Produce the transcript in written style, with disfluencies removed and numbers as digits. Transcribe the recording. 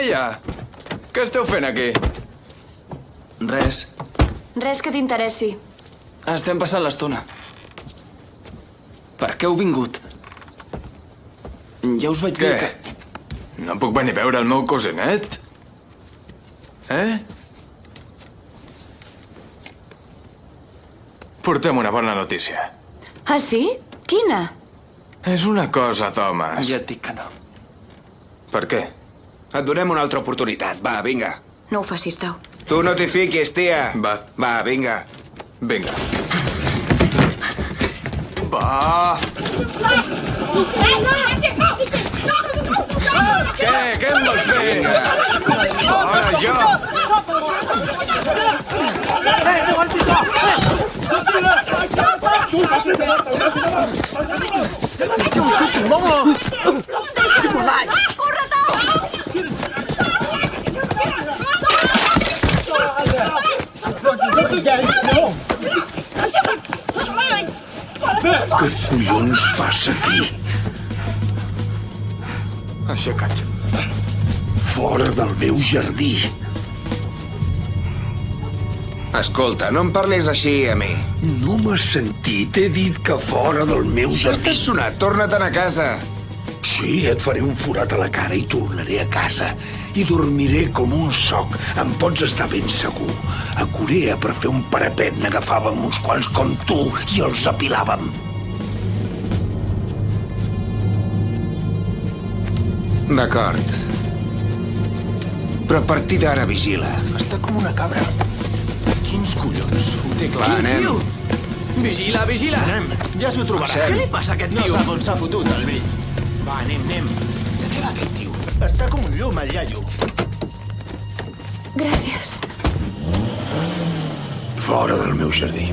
Noia! Què esteu fent aquí? Res. Res que t'interessi. Estem passant l'estona. Per què heu vingut? Ja us vaig dir Què? que... No puc venir a veure el meu cosinet? Portem una bona notícia. Ah, sí? Quina? És una cosa, Thomas. Ja et dic que no. Per què? Et donem una altra oportunitat. Va, vinga. No ho facis, Tau. Tu no t'hi fiquis, tia. Va. Va, vinga. Vinga. Va! Què em vols fer? Ara, jo! Corre, Tau! Què collons passa aquí? Aixeca't. Fora del meu jardí. Escolta, no em parlis així a mi. No m'has sentit? He dit que fora del meu jardí. Estàs sonat, torna-te'n a casa. Sí, et faré un forat a la cara i tornaré a casa. I dormiré com un soc. Em pots estar ben segur. A Corea, per fer un parapet, n'agafàvem uns quants com tu i els apilàvem. D'acord. Però a partir d'ara vigila. Està com una cabra. Quins collons? Ho té clar. Va, anem. Vigila, vigila! Anem, ja s'ho trobarà. Marxem. Què li passa a aquest No tio? sap on s'ha fotut, el vell. Va, anem. De què va aquest tio? Està com un llum, el iaio. Gràcies. Fora del meu jardí.